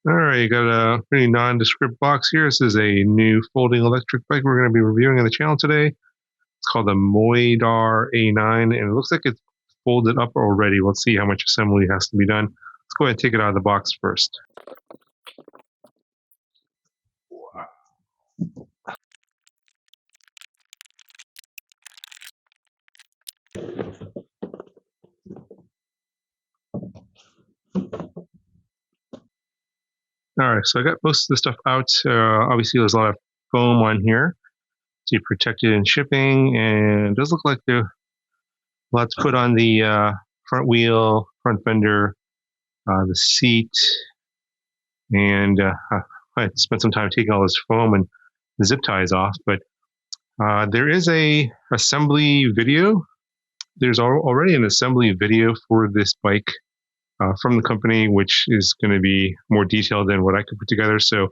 All right, you got a pretty nondescript box here. This is a new folding electric bike we're going to be reviewing on the channel today. It's called the MOYDAR A9, and it looks like it's folded up already. Let's see how much assembly has to be done. Let's go ahead and take it out of the box first. All right, so I got most of the stuff out. Obviously, there's a lot of foam on here to protect it in shipping, and it does look like there's a lot to put on the front wheel, front fender, the seat, and I spent some time taking all this foam and zip ties off, but there is a assembly video. There's already an assembly video for this bike from the company, which is going to be more detailed than what I could put together. So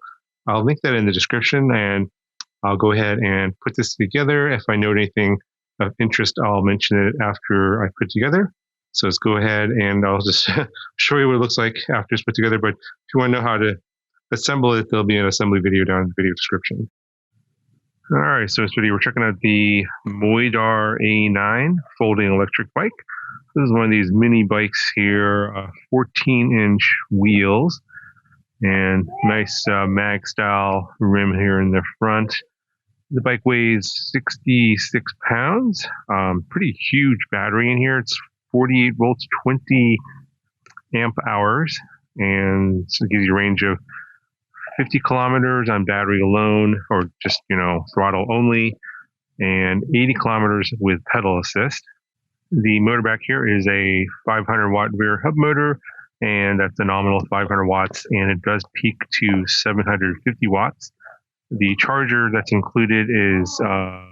I'll link that in the description, and I'll go ahead and put this together. If I note anything of interest, I'll mention it after I put it together. So let's go ahead and I'll just show you what it looks like after it's put together. But if you want to know how to assemble it, there'll be an assembly video down in the video description. All right, so in this video, we're checking out the MOYDAR A9 Folding electric bike. This is one of these mini bikes here, 14-inch wheels, and nice mag style rim here in the front. The bike weighs 66 pounds, pretty huge battery in here. It's 48 volts, 20 amp hours, and it gives you a range of 50 kilometers on battery alone, or just, throttle only, and 80 kilometers with pedal assist. The motor back here is a 500 watt rear hub motor, and that's a nominal 500 watts, and it does peak to 750 watts. The charger that's included is a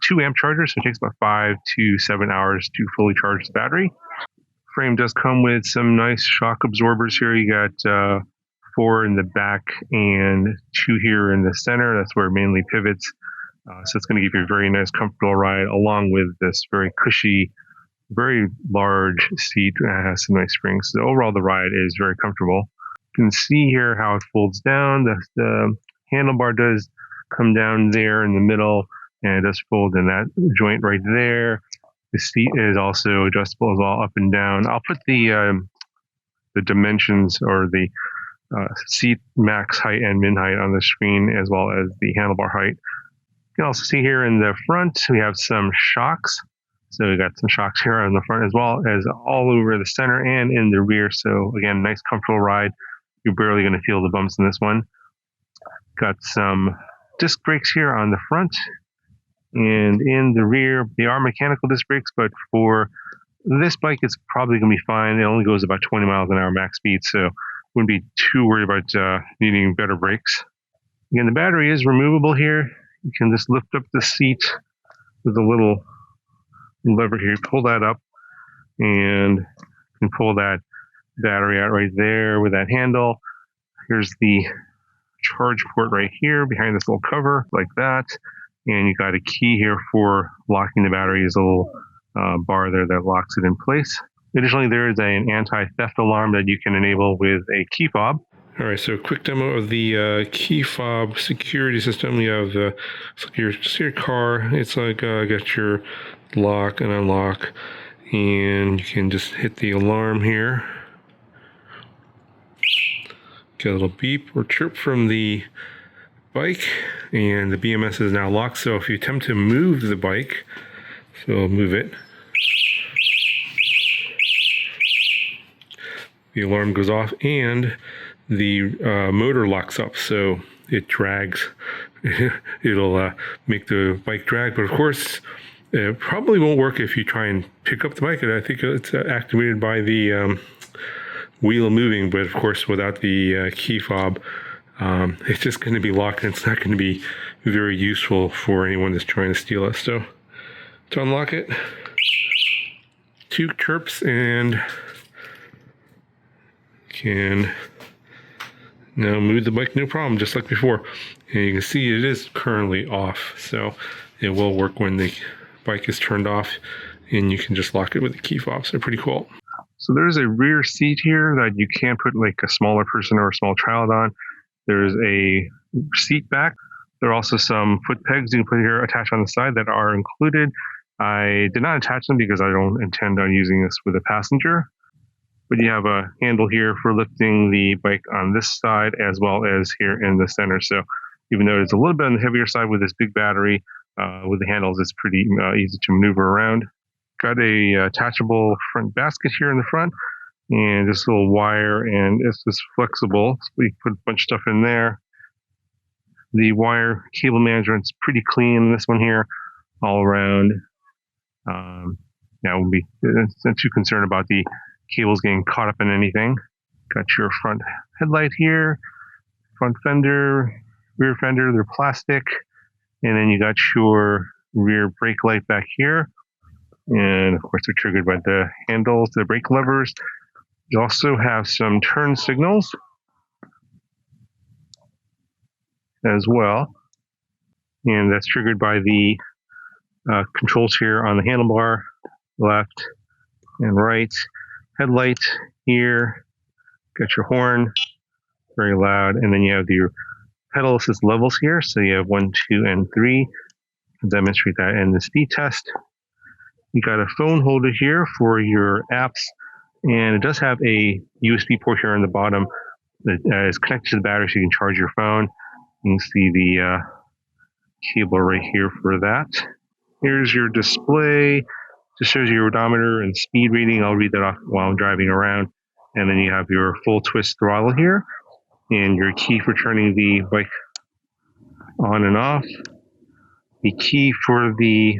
2 amp charger, so it takes about 5 to 7 hours to fully charge the battery. Frame does come with some nice shock absorbers here. You got 4 in the back and 2 here in the center. That's where it mainly pivots. So it's going to give you a very nice, comfortable ride, along with this very cushy, very large seat. It has some nice springs. So overall, the ride is very comfortable. You can see here how it folds down. The handlebar does come down there in the middle, and it does fold in that joint right there. The seat is also adjustable as well, up and down. I'll put the dimensions, or the seat max height and min height on the screen, as well as the handlebar height. You can also see here in the front, we have some shocks. So we got some shocks here on the front, as well as all over the center and in the rear. So again, nice comfortable ride. You're barely going to feel the bumps in this one. Got some disc brakes here on the front and in the rear. They are mechanical disc brakes, but for this bike, it's probably going to be fine. It only goes about 20 miles an hour max speed, so wouldn't be too worried about needing better brakes. Again, the battery is removable here. You can just lift up the seat with a little lever here. Pull that up, and you can pull that battery out right there with that handle. Here's the charge port right here behind this little cover, like that. And you got a key here for locking the battery. There's a little bar there that locks it in place. Additionally, there is an anti-theft alarm that you can enable with a key fob. All right, so a quick demo of the key fob security system. You have your car. It's like got your lock and unlock, and you can just hit the alarm here. Get a little beep or chirp from the bike, and the BMS is now locked. So if you attempt to move the bike, so move it, the alarm goes off, and the motor locks up, so it drags. It'll make the bike drag, but of course, it probably won't work if you try and pick up the bike. I think it's activated by the wheel moving, but of course, without the key fob, it's just going to be locked, and it's not going to be very useful for anyone that's trying to steal us. So to unlock it, 2 chirps, and can now move the bike, no problem, just like before. And you can see it is currently off, so it will work when the bike is turned off, and you can just lock it with the key fob. So pretty cool. So there's a rear seat here that you can put like a smaller person or a small child on. There's a seat back. There are also some foot pegs you can put here attached on the side that are included. I did not attach them because I don't intend on using this with a passenger. But you have a handle here for lifting the bike on this side as well as here in the center. So even though it's a little bit on the heavier side with this big battery, with the handles, it's pretty easy to maneuver around. Got a attachable front basket here in the front, and this little wire, and it's just flexible. So we put a bunch of stuff in there. The wire cable management's pretty clean in this one here, all around. Now we'll be not too concerned about the cables getting caught up in anything. Got your front headlight here, front fender, rear fender, they're plastic. And then you got your rear brake light back here. And of course, they're triggered by the handles, the brake levers. You also have some turn signals as well. And that's triggered by the controls here on the handlebar, left and right. Headlight here, got your horn, very loud. And then you have your pedal assist levels here. So you have 1, 2, and 3. I'll demonstrate that in the speed test. You got a phone holder here for your apps, and it does have a USB port here on the bottom that is connected to the battery so you can charge your phone. You can see the cable right here for that. Here's your display. Just shows you your odometer and speed reading. I'll read that off while I'm driving around. And then you have your full twist throttle here, and your key for turning the bike on and off. The key for the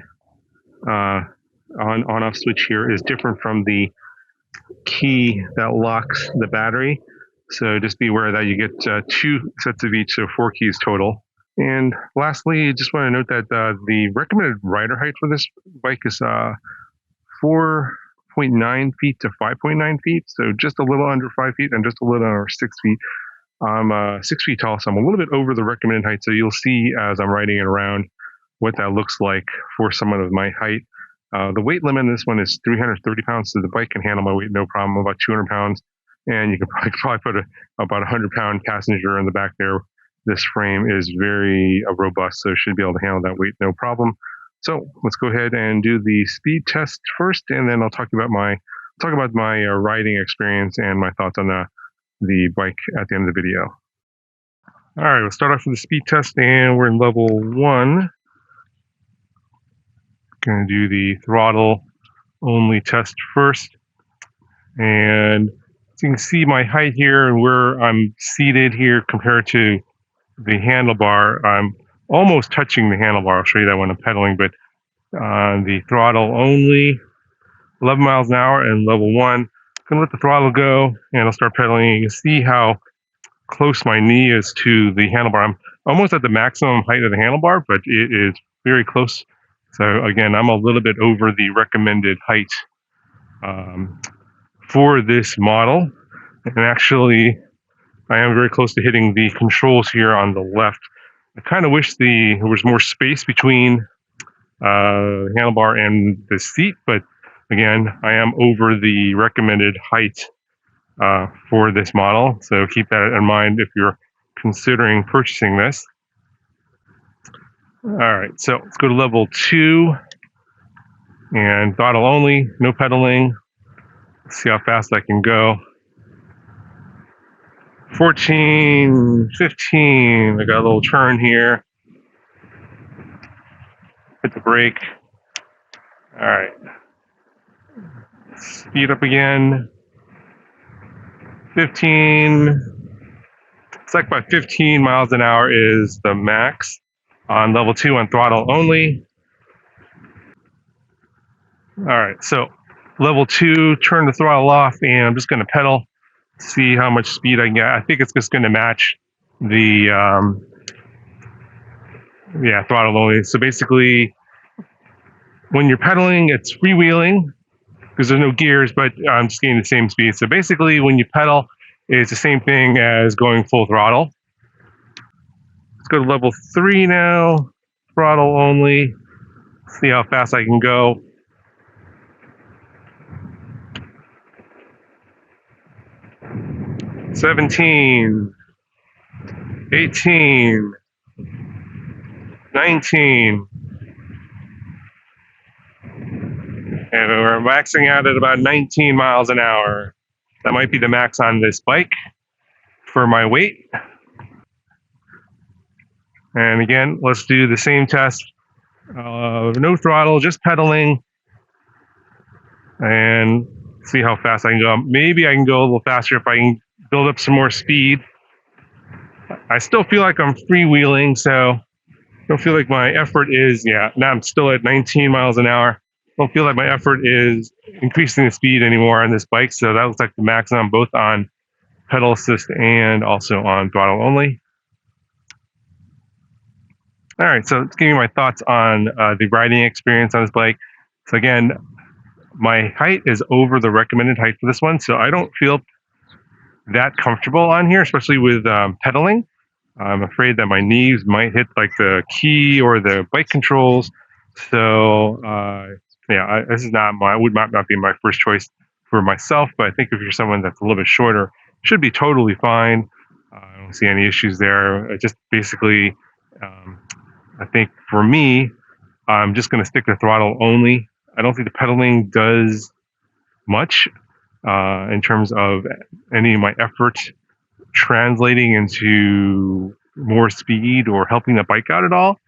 on-off switch here is different from the key that locks the battery. So just be aware that you get 2 sets of each, so 4 keys total. And lastly, I just want to note that the recommended rider height for this bike is 4.9 feet to 5.9 feet. So just a little under 5 feet and just a little under 6 feet. I'm 6 feet tall, so I'm a little bit over the recommended height. So you'll see as I'm riding it around what that looks like for someone of my height. The weight limit in this one is 330 pounds, so the bike can handle my weight no problem, about 200 pounds. And you can probably put about a 100-pound passenger in the back there. This frame is very robust, so it should be able to handle that weight no problem. So let's go ahead and do the speed test first, and then I'll talk about my riding experience and my thoughts on the bike at the end of the video. All right, we'll start off with the speed test, and we're in level 1. Going to do the throttle only test first, and so you can see my height here and where I'm seated here compared to the handlebar. I'm almost touching the handlebar. I'll show you that when I'm pedaling, but the throttle only, 11 miles an hour and level 1. I'm gonna let the throttle go and I'll start pedaling. You can see how close my knee is to the handlebar. I'm almost at the maximum height of the handlebar, but it is very close. So again, I'm a little bit over the recommended height for this model. And actually, I am very close to hitting the controls here on the left. I kind of wish there was more space between the handlebar and the seat, but again, I am over the recommended height for this model. So keep that in mind if you're considering purchasing this. All right, so let's go to level 2 and throttle only, no pedaling. Let's see how fast I can go. 14, 15, I got a little turn here. Hit the brake. All right. Speed up again. 15. It's like about 15 miles an hour is the max on level 2 on throttle only. All right, so level 2, turn the throttle off, and I'm just going to pedal, see how much speed I can get. I think it's just going to match the throttle only. So basically, when you're pedaling, it's freewheeling because there's no gears, but I'm just getting the same speed. So basically, when you pedal, it's the same thing as going full throttle. Let's go to level 3 now, throttle only. See how fast I can go. 17, 18, 19, and we're maxing out at about 19 miles an hour. That might be the max on this bike for my weight. And again, let's do the same test. No throttle, just pedaling, and see how fast I can go. Maybe I can go a little faster if I can build up some more speed. I still feel like I'm freewheeling, so I don't feel like my effort is, now I'm still at 19 miles an hour. I don't feel like my effort is increasing the speed anymore on this bike, so that looks like the max on both on pedal assist and also on throttle only. All right, so let's give you my thoughts on the riding experience on this bike. So again, my height is over the recommended height for this one, so I don't feel that comfortable on here, especially with pedaling. I'm afraid that my knees might hit like the key or the bike controls. So this is would not be my first choice for myself. But I think if you're someone that's a little bit shorter, should be totally fine. I don't see any issues there. Just basically, I think for me, I'm just going to stick to throttle only. I don't think the pedaling does much in terms of any of my effort translating into more speed or helping the bike out at all.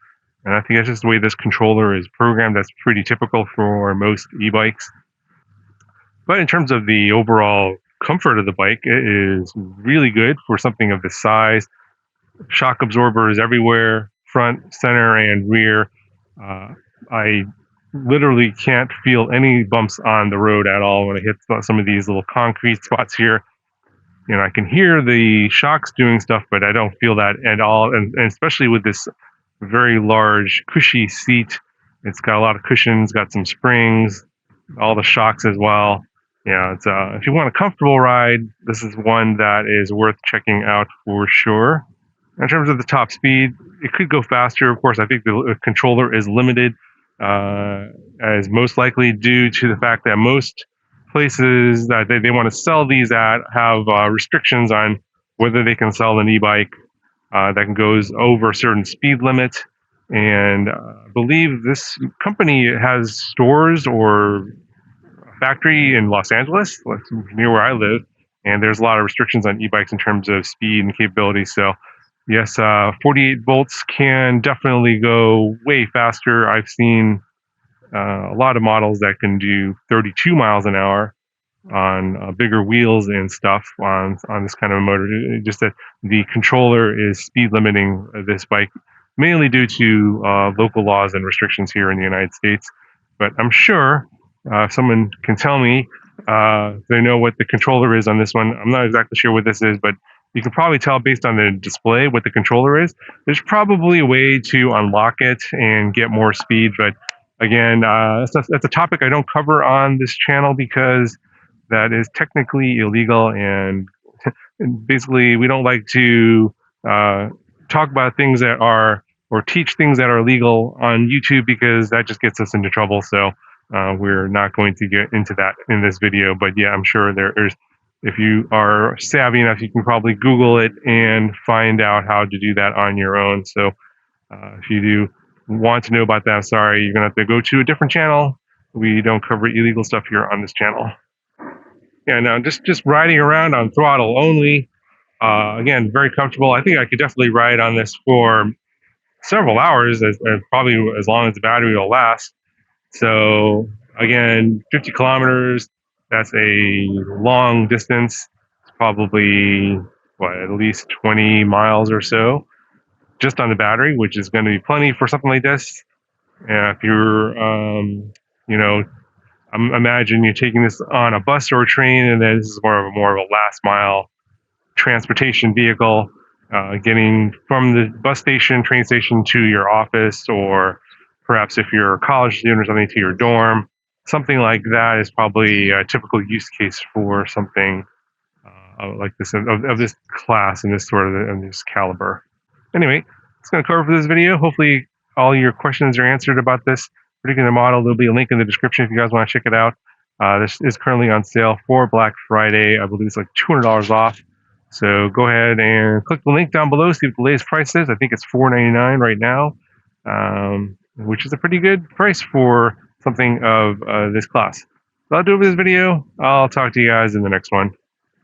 And I think that's just the way this controller is programmed. That's pretty typical for most e-bikes. But in terms of the overall comfort of the bike, it is really good for something of this size. Shock absorbers everywhere, front, center, and rear. I literally can't feel any bumps on the road at all when I hit some of these little concrete spots here. I can hear the shocks doing stuff, but I don't feel that at all. And especially with this very large, cushy seat, it's got a lot of cushions, got some springs, all the shocks as well. It's if you want a comfortable ride, this is one that is worth checking out for sure. In terms of the top speed, it could go faster. Of course, I think the controller is limited, as most likely due to the fact that most places that they want to sell these at have restrictions on whether they can sell an e-bike that goes over a certain speed limit. And I believe this company has stores or a factory in Los Angeles, near where I live, and there's a lot of restrictions on e-bikes in terms of speed and capability. So yes, 48 volts can definitely go way faster. I've seen a lot of models that can do 32 miles an hour on bigger wheels and stuff on this kind of a motor. Just that the controller is speed limiting this bike, mainly due to local laws and restrictions here in the United States. But I'm sure if someone can tell me they know what the controller is on this one. I'm not exactly sure what this is, but you can probably tell based on the display what the controller is. There's probably a way to unlock it and get more speed, but again, that's a topic I don't cover on this channel because that is technically illegal, and basically we don't like to talk about things that are, or teach things that are illegal on YouTube, because that just gets us into trouble. So we're not going to get into that in this video. But yeah, I'm sure there's, if you are savvy enough, you can probably Google it and find out how to do that on your own. So if you do want to know about that, I'm sorry, you're gonna have to go to a different channel. We don't cover illegal stuff here on this channel. Yeah, now just riding around on throttle only, again, very comfortable. I think I could definitely ride on this for several hours, probably as long as the battery will last. So again, 50 kilometers, that's a long distance. It's probably, at least 20 miles or so, just on the battery, which is going to be plenty for something like this. If you're, imagine you're taking this on a bus or a train, and then this is more of a last mile transportation vehicle, getting from the bus station, train station to your office, or perhaps if you're a college student or something, to your dorm. Something like that is probably a typical use case for something like this, of this class and this sort of this caliber. Anyway, that's going to cover for this video. Hopefully all your questions are answered about this particular model. There'll be a link in the description if you guys want to check it out. This is currently on sale for Black Friday. I believe it's like $200 off. So go ahead and click the link down below, see what the latest price is. I think it's $4.99 right now, which is a pretty good price for something of this class. So I'll do it for this video. I'll talk to you guys in the next one.